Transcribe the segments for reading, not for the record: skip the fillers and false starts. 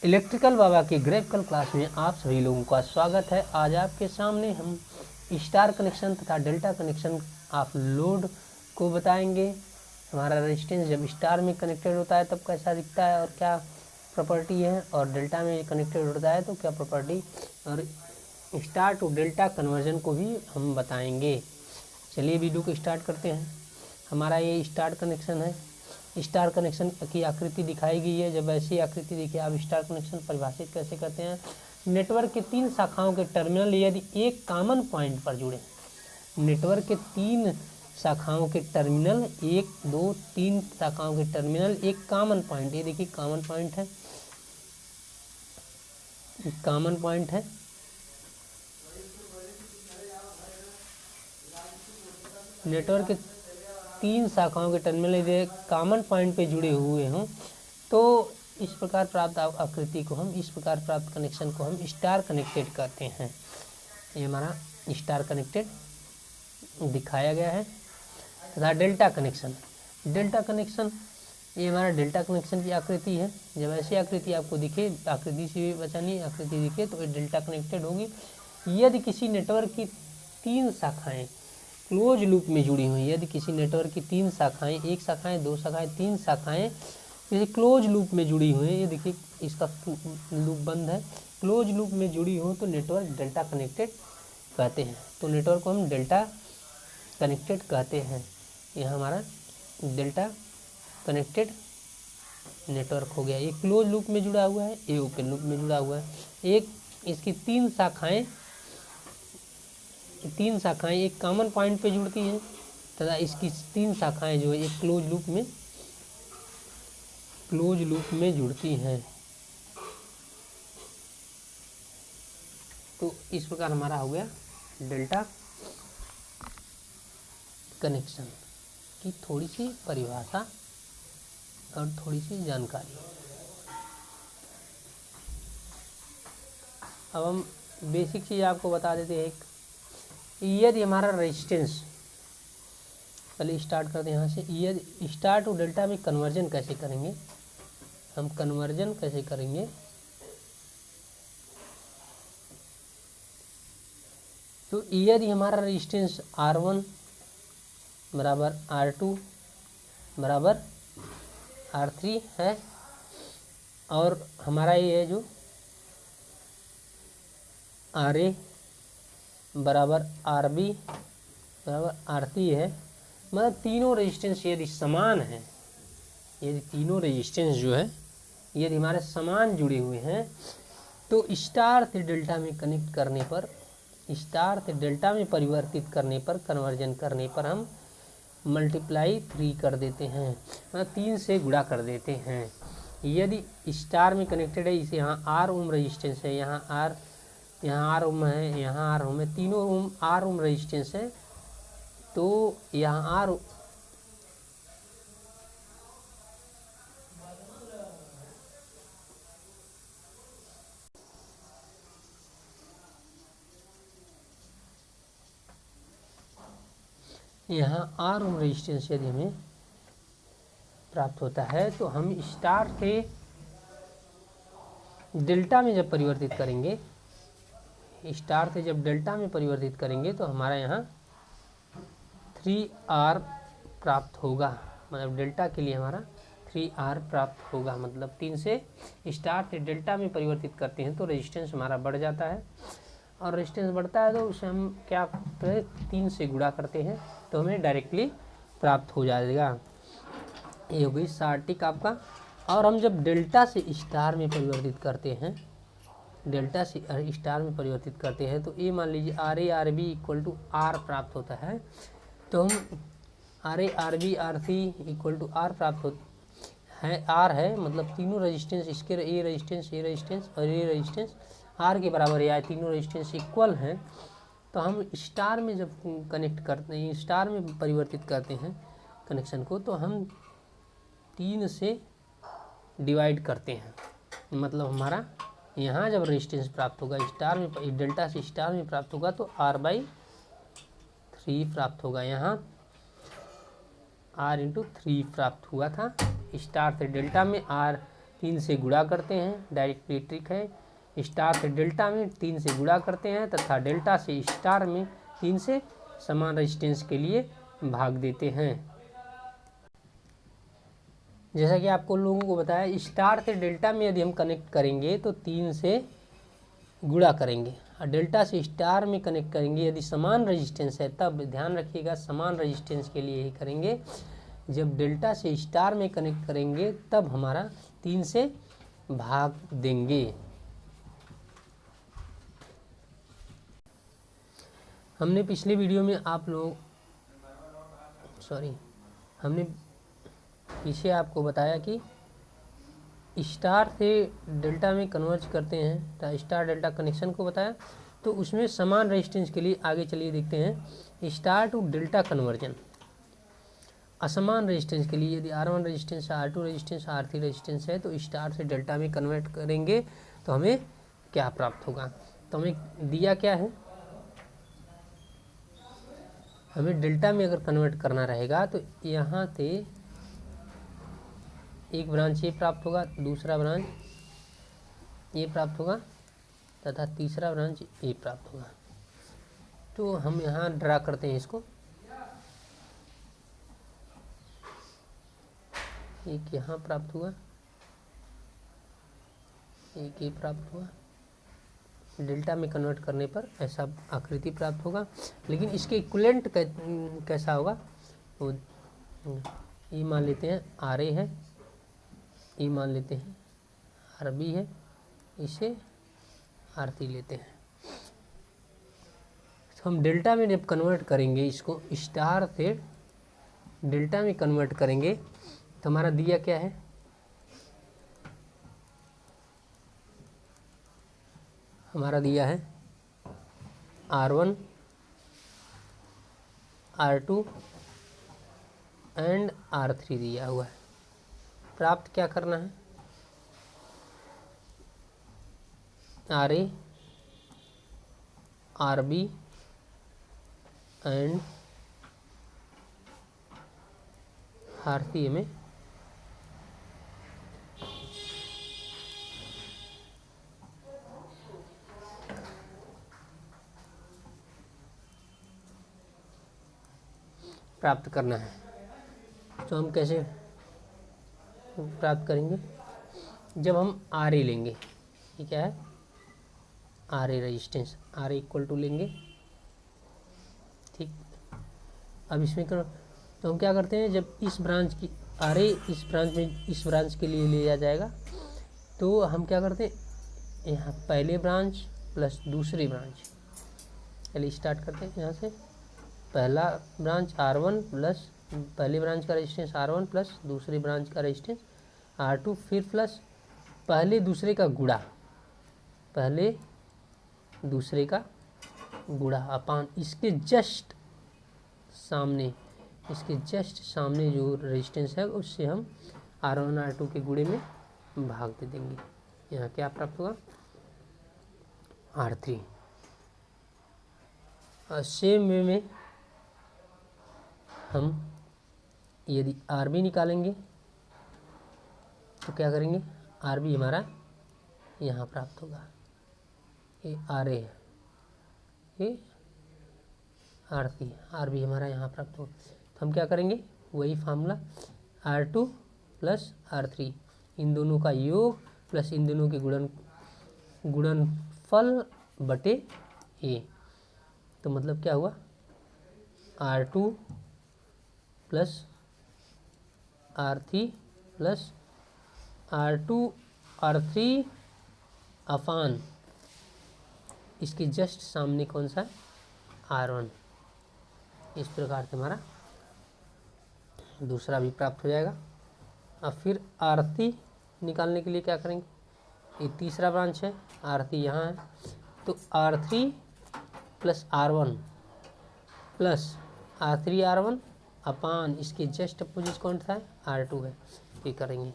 Electrical बाबा के graphical class में आप सभी लोगों का स्वागत है। आज आपके सामने हम स्टार कनेक्शन तथा डेल्टा कनेक्शन ऑफ लोड को बताएंगे। हमारा रेजिस्टेंस जब स्टार में कनेक्टेड होता है तब कैसा दिखता है और क्या प्रॉपर्टी है, और डेल्टा में कनेक्टेड होता है तो क्या प्रॉपर्टी, और स्टार टू डेल्टा कन्वर्जन को भी हम बताएंगे। चलिए वीडियो को स्टार्ट करते हैं। हमारा ये स्टार कनेक्शन है। स्टार कनेक्शन की आकृति दिखाई गई है। जब ऐसी आकृति दिखे आप स्टार कनेक्शन परिभाषित कैसे करते हैं। नेटवर्क के तीन शाखाओं के टर्मिनल यदि एक कॉमन पॉइंट पर जुड़े, नेटवर्क के तीन शाखाओं के टर्मिनल, 1 2 3 शाखाओं के टर्मिनल एक कॉमन पॉइंट, ये देखिए कॉमन पॉइंट है, कॉमन पॉइंट है, नेटवर्क के तीन शाखाओं के टर्मिनल यदि कॉमन पॉइंट पे जुड़े हुए हों तो इस प्रकार प्राप्त आकृति को हम, इस प्रकार प्राप्त कनेक्शन को हम स्टार कनेक्टेड कहते हैं। ये हमारा स्टार कनेक्टेड दिखाया गया है। तथा डेल्टा कनेक्शन, डेल्टा कनेक्शन ये हमारा डेल्टा कनेक्शन की आकृति है। जब ऐसी आकृति आपको दिखे, आकृति से बचानी, आकृति दिखे तो ये डेल्टा कनेक्टेड होगी। यदि किसी नेटवर्क की तीन शाखाएं क्लोज लूप में जुड़ी हुई, यदि किसी नेटवर्क की तीन शाखाएं, एक शाखाएं, दो शाखाएं, तीन शाखाएं किसी क्लोज लूप में जुड़ी हुई है, ये देखिए इसका लूप बंद है, क्लोज लूप में जुड़ी हो तो नेटवर्क डेल्टा कनेक्टेड कहते हैं। तो नेटवर्क को हम डेल्टा कनेक्टेड कहते हैं। यह हमारा डेल्टा कनेक्टेड नेटवर्क हो गया। ये क्लोज लूप में जुड़ा हुआ है, ये ओपन लूप में जुड़ा हुआ है। एक इसकी तीन शाखाएं एक कॉमन पॉइंट पे जुड़ती हैं तथा इसकी तीन शाखाएं जो है एक क्लोज लूप में जुड़ती हैं। तो इस प्रकार हमारा हो गया डेल्टा कनेक्शन की थोड़ी सी परिभाषा और थोड़ी सी जानकारी। अब हम बेसिक चीज़ आपको बता देते हैं। यदि हमारा रेजिस्टेंस, पहले स्टार्ट करते हैं यहाँ से। यदि स्टार टू डेल्टा में कन्वर्जन कैसे करेंगे, हम कन्वर्जन कैसे करेंगे, तो यदि हमारा रेजिस्टेंस R1 बराबर R2 बराबर R3 है और हमारा ये है जो RA बराबर RB बराबर RC है, मतलब तीनों रेजिस्टेंस यदि समान है, यदि तीनों रेजिस्टेंस जो है यदि हमारे समान जुड़े हुए हैं तो स्टार से डेल्टा में कनेक्ट करने पर, स्टार से डेल्टा में परिवर्तित करने पर, कन्वर्जन करने पर हम मल्टीप्लाई 3 कर देते हैं, मतलब 3 से गुणा कर देते हैं। यदि स्टार में कनेक्टेड है, इसे यहाँ R ओम रेजिस्टेंस है, यहाँ R ओम है, यहाँ R ओम है, तीनों ओम R ओम रेजिस्टेंस है, तो यहाँ R ओम रेजिस्टेंस यदि हमें प्राप्त होता है तो हम स्टार से डेल्टा में जब परिवर्तित करेंगे, स्टार से जब डेल्टा में परिवर्तित करेंगे तो हमारा यहाँ 3R प्राप्त होगा, मतलब डेल्टा के लिए हमारा 3R प्राप्त होगा। मतलब 3 से स्टार से डेल्टा में परिवर्तित करते हैं तो रेजिस्टेंस हमारा बढ़ जाता है, और रेजिस्टेंस बढ़ता है तो उसे हम क्या करते हैं, 3 से गुणा करते हैं तो हमें डायरेक्टली प्राप्त हो जाएगा। ये हो गई सार्टिक आपका। और हम जब डेल्टा से स्टार में परिवर्तित करते हैं, डेल्टा से स्टार में परिवर्तित करते हैं तो ये मान लीजिए RA RB equal to R प्राप्त होता है, तो हम RA RB RC equal to R प्राप्त होता है। R है मतलब तीनों रेजिस्टेंस, इसके ये रेजिस्टेंस और ये रेजिस्टेंस R के बराबर है, तीनों रेजिस्टेंस इक्वल हैं। तो हम स्टार में जब कनेक्ट करते हैं, स्टार में परिवर्तित करते हैं कनेक्शन को, तो हम 3 से डिवाइड करते हैं, मतलब हमारा यहाँ जब रेजिस्टेंस प्राप्त होगा स्टार में, डेल्टा से स्टार में प्राप्त होगा तो R/3 प्राप्त होगा। यहाँ R × 3 प्राप्त हुआ था, स्टार से डेल्टा में R 3 से गुणा करते हैं, डायरेक्टली ट्रिक है। स्टार से डेल्टा में 3 से गुणा करते हैं तथा डेल्टा से स्टार में 3 से समान रेजिस्टेंस के लिए भाग देते हैं। जैसा कि आपको लोगों को बताया, स्टार से डेल्टा में यदि हम कनेक्ट करेंगे तो 3 से गुणा करेंगे, और डेल्टा से स्टार में कनेक्ट करेंगे यदि समान रेजिस्टेंस है, तब ध्यान रखिएगा समान रेजिस्टेंस के लिए ही करेंगे। जब डेल्टा से स्टार में कनेक्ट करेंगे तब हमारा 3 से भाग देंगे। हमने पिछले वीडियो में हमने पीछे आपको बताया कि स्टार से डेल्टा में कन्वर्ज करते हैं, तो स्टार डेल्टा कनेक्शन को बताया, तो उसमें समान रेजिस्टेंस के लिए आगे चलिए देखते हैं। स्टार टू डेल्टा कन्वर्जन, असमान रेजिस्टेंस के लिए यदि R1 resistance, R2 resistance, R3 resistance है, तो स्टार से डेल्टा में कन्वर्ट करेंगे तो हमें क्या प्राप्त होगा। तो हमें दिया क्या है, हमें डेल्टा में अगर कन्वर्ट करना रहेगा तो यहाँ से एक ब्रांच ये प्राप्त होगा, दूसरा ब्रांच ये प्राप्त होगा तथा तीसरा ब्रांच ये प्राप्त होगा। तो हम यहाँ ड्रा करते हैं इसको, एक यहाँ प्राप्त हुआ, एक ये प्राप्त हुआ। डेल्टा में कन्वर्ट करने पर ऐसा आकृति प्राप्त होगा, लेकिन इसके इक्विवेलेंट कैसा होगा, तो ये मान लेते हैं RA है, ये मान लेते हैं RB है, इसे R3 लेते हैं। तो हम डेल्टा में जब कन्वर्ट करेंगे, इसको स्टार से डेल्टा में कन्वर्ट करेंगे तो हमारा दिया क्या है, हमारा दिया है R1 R2 एंड R3 दिया हुआ है। प्राप्त क्या करना है, RA RB एंड R3 में प्राप्त करना है। तो हम कैसे प्राप्त करेंगे, जब हम RA लेंगे, ये क्या है RA resistance, RA equal to लेंगे, ठीक। अब इसमें करो तो हम क्या करते हैं, जब इस ब्रांच की RA इस ब्रांच में इस ब्रांच के लिए लिया जाएगा तो हम क्या करते हैं, यहाँ पहले ब्रांच प्लस दूसरी ब्रांच, चलिए स्टार्ट करते हैं यहाँ से। पहला ब्रांच R1 प्लस पहली ब्रांच का रेजिस्टेंस R1 प्लस दूसरी ब्रांच का रेजिस्टेंस R2, फिर प्लस पहले दूसरे का गुणा, पहले दूसरे का गुणा अपान इसके जस्ट सामने जो रेजिस्टेंस है उससे हम R1 R2 के गुणे में भाग दे देंगे। यहाँ क्या प्राप्त होगा, R3। सेम वे में हम यदि RB निकालेंगे तो क्या करेंगे, RB हमारा यहाँ प्राप्त होगा, ये RA है, ये R3, RB हमारा यहाँ प्राप्त होगा। तो हम क्या करेंगे, वही फार्मूला R2 प्लस R3, इन दोनों का योग प्लस इन दोनों के गुणनफल बटे A। तो मतलब क्या हुआ, R2 plus R3 plus R2 R3 अपान इसके जस्ट सामने कौन सा R1। इस प्रकार से हमारा दूसरा भी प्राप्त हो जाएगा। अब फिर R3 निकालने के लिए क्या करेंगे, ये तीसरा ब्रांच है, R3 यहाँ है, तो R3 plus R1 plus R3 R1 अपान इसके जस्ट अपोजिट कौन सा है, R2 है, ये करेंगे।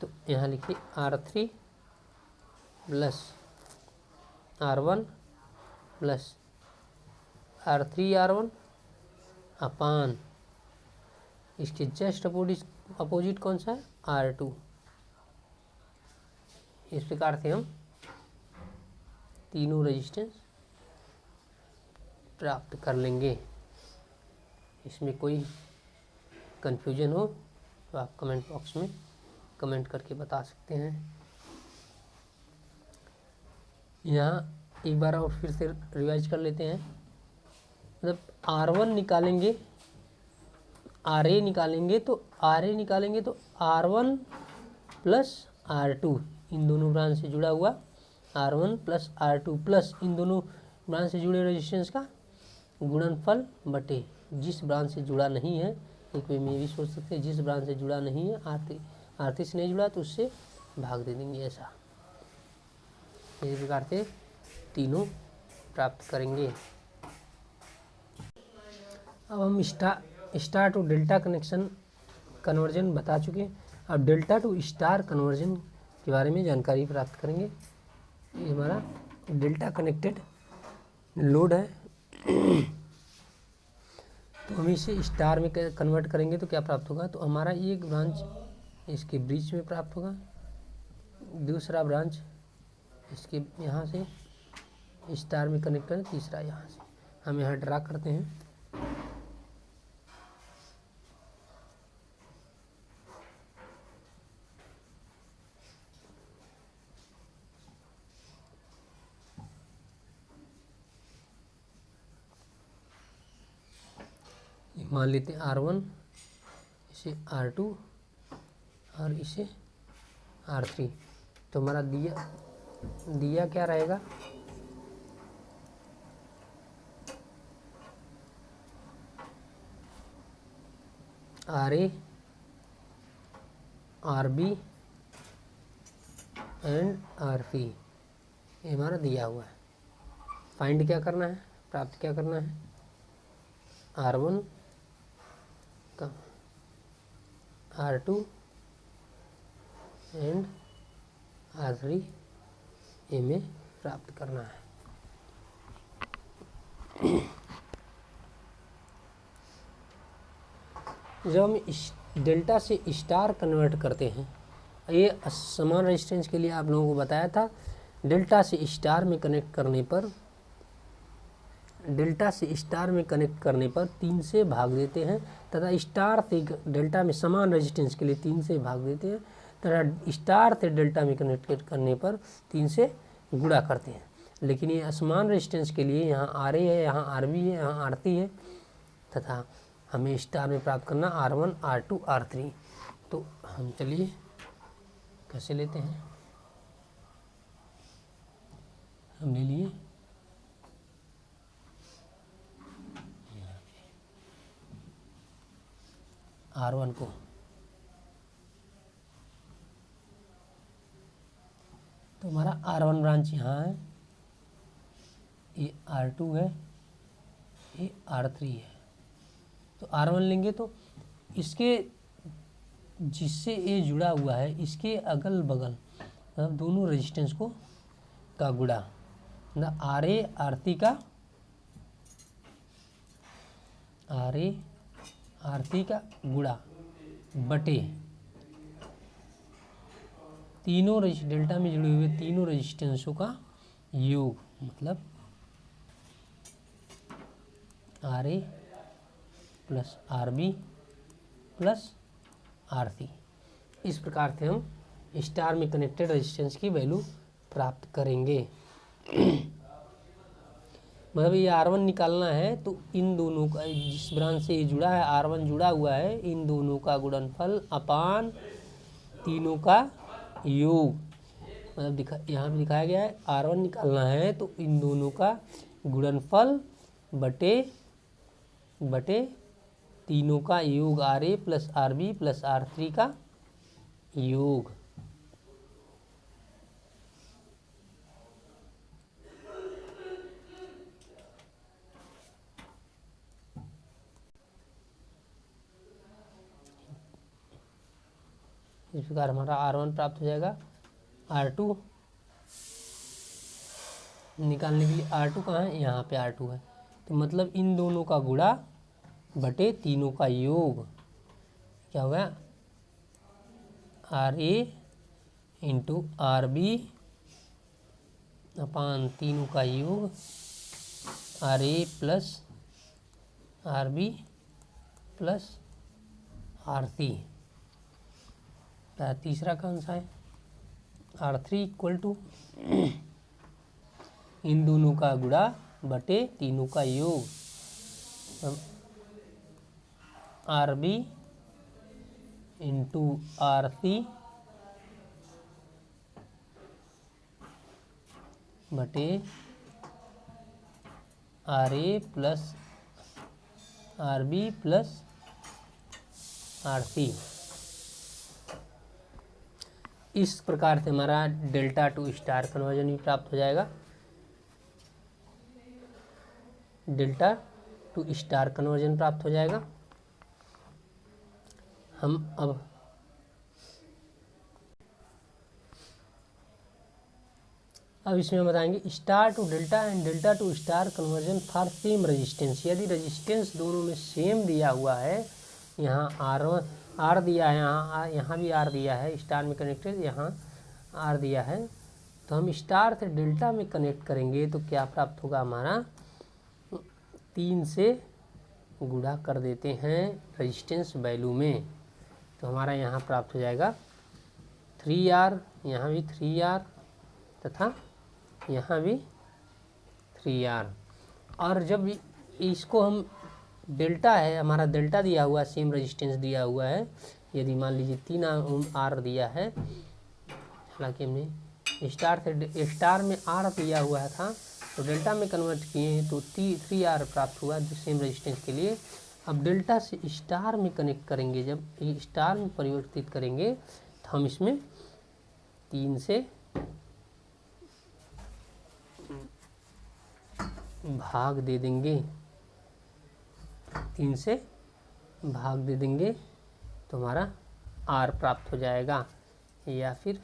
तो यहाँ लिखिए R3 plus R1 plus R3 R1 अपान इसके जस्ट अपोजिट कौन सा है, R2। इस प्रकार से हम तीनों रेजिस्टेंस प्राप्त कर लेंगे। इसमें कोई कन्फ्यूजन हो तो आप कमेंट बॉक्स में कमेंट करके बता सकते हैं। यहाँ एक बार और फिर से रिवाइज कर लेते हैं। मतलब R1 निकालेंगे, RA निकालेंगे तो R1 प्लस R2 इन दोनों ब्रांच से जुड़ा हुआ R1 प्लस R2 प्लस इन दोनों ब्रांच से जुड़े रेजिस्टेंस का गुणनफल बटे जिस ब्रांच से जुड़ा नहीं है। एक वे में भी सोच सकते हैं जिस ब्रांच से जुड़ा नहीं है, आरती से नहीं जुड़ा तो उससे भाग दे देंगे। ऐसा इस प्रकार से तीनों प्राप्त करेंगे। अब हम star to delta connection conversion बता चुके हैं। अब डेल्टा टू स्टार कन्वर्जन के बारे में जानकारी प्राप्त करेंगे। ये हमारा डेल्टा कनेक्टेड लोड है तो हम इसे स्टार में कन्वर्ट करेंगे तो क्या प्राप्त होगा। तो हमारा एक ब्रांच इसके ब्रिज में प्राप्त होगा, दूसरा ब्रांच इसके यहाँ से स्टार में कनेक्ट करें, तीसरा यहाँ से। हम यहाँ ड्रा करते हैं। मान लेते हैं R1, इसे R2 और इसे R3। तो हमारा दिया क्या रहेगा, RA RB एंड RC। ये हमारा दिया हुआ है। फाइंड क्या करना है, प्राप्त क्या करना है, R1 का R2 एंड R3 में प्राप्त करना है। जब हम इस डेल्टा से स्टार कन्वर्ट करते हैं, ये समान रेजिस्टेंस के लिए आप लोगों को बताया था। डेल्टा से स्टार में कनेक्ट करने पर 3 से भाग देते हैं तथा स्टार से डेल्टा में समान रेजिस्टेंस के लिए 3 से भाग देते हैं तथा स्टार से डेल्टा में कनेक्ट करने पर 3 से गुणा करते हैं। लेकिन ये असमान रेजिस्टेंस के लिए यहाँ RA है, यहाँ RB है, यहाँ RC है तथा हमें स्टार में प्राप्त करना R1 R2 R3। तो हम चलिए कैसे लेते हैं। हम ले लिए R1 को, तो हमारा R1 ब्रांच यहाँ है, ये R2 है, ये R3 है। तो R1 लेंगे तो इसके जिससे ये जुड़ा हुआ है इसके अगल बगल मतलब दोनों रेजिस्टेंस का गुणा, मतलब RA RC का गुणा बटे तीनों डेल्टा में जुड़े हुए तीनों रेजिस्टेंसों का योग, मतलब RA plus RB plus RC। इस प्रकार से हम स्टार में कनेक्टेड रेजिस्टेंस की वैल्यू प्राप्त करेंगे। मतलब ये R1 निकालना है तो इन दोनों का, जिस ब्रांच से ये जुड़ा है R1 जुड़ा हुआ है, इन दोनों का गुणनफल अपान तीनों का योग। मतलब यहाँ पे दिखाया गया है R1 निकालना है तो इन दोनों का गुणनफल बटे तीनों का योग, RA plus RB plus R3 का योग। इस प्रकार हमारा R1 प्राप्त हो जाएगा। R2 निकालने के लिए R2 कहाँ है, यहाँ पे R2 है। तो मतलब इन दोनों का गुणा बटे तीनों का योग क्या होगा, RA into R B upon तीनों का योग R A plus R B plus R C. तीसरा कौन सा है, आर थ्री इक्वल टू इन दोनों का गुणा बटे तीनों का योग R B into R C बटे R A plus R B plus R C. इस प्रकार से हमारा डेल्टा टू स्टार कन्वर्जन भी प्राप्त हो जाएगा। डेल्टा टू स्टार कन्वर्जन प्राप्त हो जाएगा। हम अब इसमें बताएंगे star to delta and delta to star conversion for same resistance. यदि रेजिस्टेंस दोनों में सेम दिया हुआ है, यहाँ आर दिया है, यहाँ भी आर दिया है, स्टार में कनेक्टेड यहाँ आर दिया है, तो हम स्टार से डेल्टा में कनेक्ट करेंगे तो क्या प्राप्त होगा, हमारा 3 से गुणा कर देते हैं रेजिस्टेंस वैल्यू में, तो हमारा यहाँ प्राप्त हो जाएगा 3R, यहाँ भी 3R तथा यहाँ भी 3R। और जब इसको हम डेल्टा है, हमारा डेल्टा दिया हुआ है, सेम रेजिस्टेंस दिया हुआ है, यदि मान लीजिए 3R दिया है, हालांकि हमने स्टार में R दिया हुआ था तो डेल्टा में कन्वर्ट किए हैं तो 3R प्राप्त हुआ जो सेम रेजिस्टेंस के लिए। अब डेल्टा से स्टार में कनेक्ट करेंगे, जब स्टार में परिवर्तित करेंगे तो हम इसमें 3 से भाग दे देंगे, 3 से भाग दे देंगे तो हमारा R प्राप्त हो जाएगा। या फिर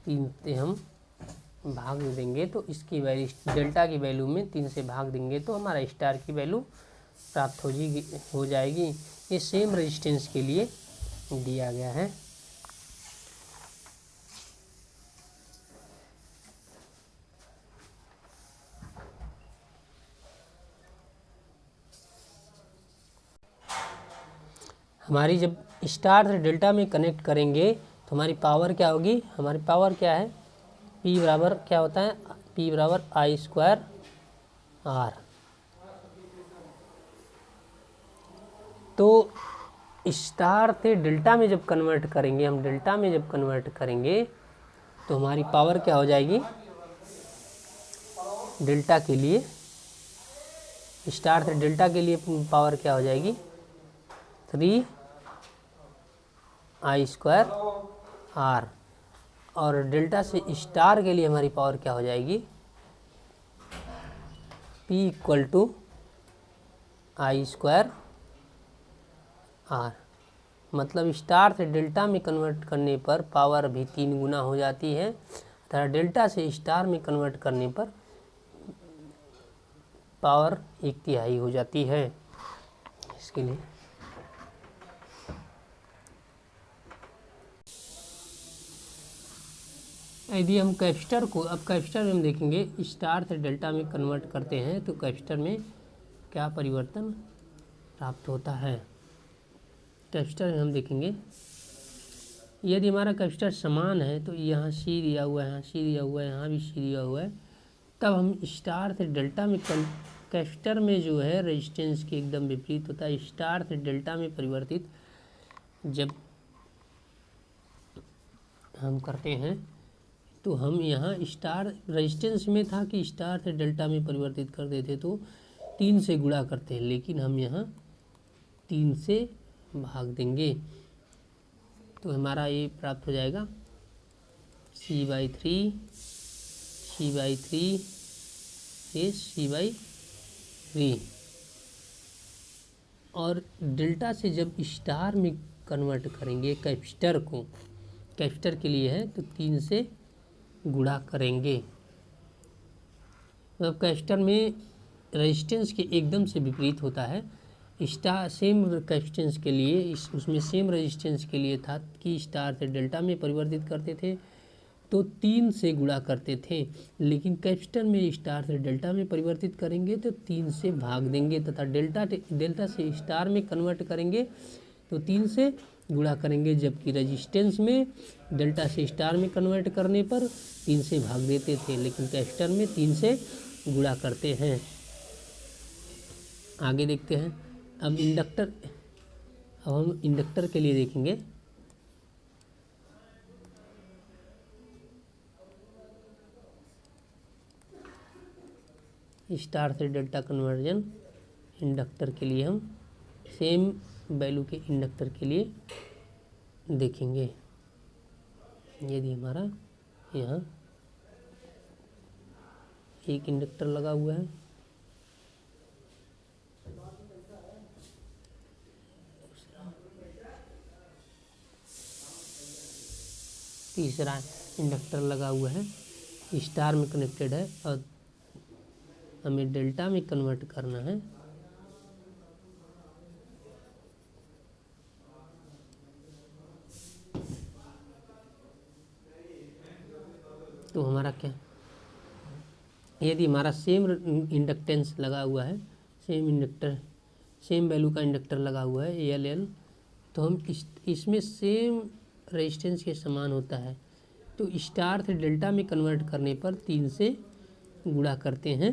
तीन से हम भाग दे देंगे तो इसकी वैल्यू डेल्टा की वैल्यू में 3 से भाग देंगे तो हमारा स्टार की वैल्यू प्राप्त हो जाएगी। ये सेम रेजिस्टेंस के लिए दिया गया है। हमारी जब स्टार से डेल्टा में कनेक्ट करेंगे तो हमारी पावर क्या होगी, हमारी पावर क्या है, P बराबर क्या होता है, P बराबर I² R। तो स्टार से डेल्टा में जब कन्वर्ट करेंगे, हम डेल्टा में जब कन्वर्ट करेंगे तो हमारी पावर क्या हो जाएगी, डेल्टा के लिए, स्टार से डेल्टा के लिए पावर क्या हो जाएगी, 3I² R। और डेल्टा से स्टार के लिए हमारी पावर क्या हो जाएगी, P = I² R। मतलब स्टार से डेल्टा में कन्वर्ट करने पर पावर भी 3 गुना हो जाती है तथा डेल्टा से स्टार में कन्वर्ट करने पर पावर 1/3 हो जाती है। इसके लिए यदि हम कैपेसिटर को, अब कैपेसिटर में हम देखेंगे स्टार से डेल्टा में कन्वर्ट करते हैं तो कैपेसिटर में क्या परिवर्तन प्राप्त होता है। कैपेसिटर में हम देखेंगे यदि हमारा कैपेसिटर समान है तो यहाँ C दिया हुआ है, यहाँ C दिया हुआ है, यहाँ भी C दिया हुआ है, तब हम स्टार से डेल्टा में कैपेसिटर में जो है रेजिस्टेंस के एकदम विपरीत होता है। स्टार से डेल्टा में परिवर्तित जब हम करते हैं तो हम यहाँ स्टार रेजिस्टेंस में था कि स्टार से डेल्टा में परिवर्तित कर देते तो 3 से गुणा करते हैं, लेकिन हम यहाँ 3 से भाग देंगे तो हमारा ये प्राप्त हो जाएगा C/3 C/3 और डेल्टा से जब स्टार में कन्वर्ट करेंगे कैपेसिटर को, कैपेसिटर के लिए है तो 3 से गुणा करेंगे। मतलब कैपेसिटर में रेजिस्टेंस के एकदम से विपरीत होता है। स्टार सेम कैपेसिटेंस के लिए उसमें सेम रेजिस्टेंस के लिए था कि स्टार से डेल्टा में परिवर्तित करते थे तो 3 से गुणा करते थे, लेकिन कैपेसिटर में स्टार से डेल्टा में परिवर्तित करेंगे तो 3 से भाग देंगे तथा डेल्टा से स्टार में कन्वर्ट करेंगे तो 3 से गुणा करेंगे, जबकि रेजिस्टेंस में डेल्टा से स्टार में कन्वर्ट करने पर 3 से भाग देते थे, लेकिन कैपेसिटर में 3 से गुणा करते हैं। आगे देखते हैं। अब हम इंडक्टर के लिए देखेंगे। स्टार से डेल्टा कन्वर्जन इंडक्टर के लिए हम सेम वैल्यू के इंडक्टर के लिए देखेंगे। यदि हमारा यहाँ एक इंडक्टर लगा हुआ है, तीसरा इंडक्टर लगा हुआ है, स्टार में कनेक्टेड है और हमें डेल्टा में कन्वर्ट करना है, तो हमारा क्या, यदि हमारा सेम इंडक्टेंस लगा हुआ है, सेम वैल्यू का इंडक्टर लगा हुआ है एल, तो हम इसमें सेम रेजिस्टेंस के समान होता है, तो स्टार से डेल्टा में कन्वर्ट करने पर 3 से गुणा करते हैं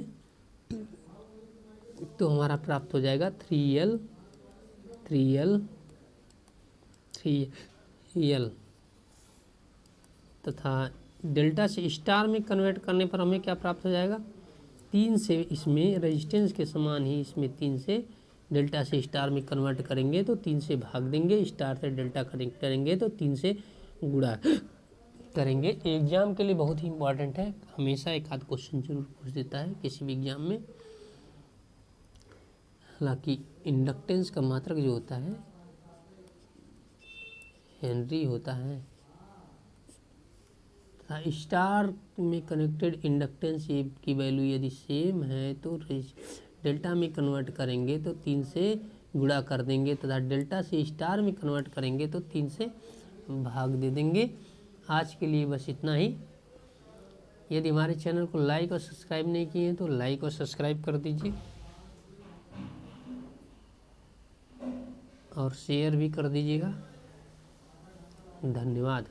तो हमारा प्राप्त हो जाएगा 3L तथा डेल्टा से स्टार में कन्वर्ट करने पर हमें क्या प्राप्त हो जाएगा, 3 से, इसमें रेजिस्टेंस के समान ही इसमें 3 से डेल्टा से स्टार में कन्वर्ट करेंगे तो 3 से भाग देंगे, स्टार से डेल्टा कनेक्ट करेंगे तो 3 से गुणा करेंगे। एग्जाम के लिए बहुत ही इम्पॉर्टेंट है, हमेशा एक आध क्वेश्चन जरूर पूछ देता है किसी भी एग्जाम में। हालांकि इंडक्टेंस का मात्रक जो होता है हेनरी होता है, स्टार में कनेक्टेड इंडक्टेंस की वैल्यू यदि सेम है तो डेल्टा में कन्वर्ट करेंगे तो 3 से गुणा कर देंगे तथा डेल्टा से स्टार में कन्वर्ट करेंगे तो 3 से भाग दे देंगे। आज के लिए बस इतना ही। यदि हमारे चैनल को लाइक और सब्सक्राइब नहीं किए हैं तो लाइक और सब्सक्राइब कर दीजिए और शेयर भी कर दीजिएगा। धन्यवाद।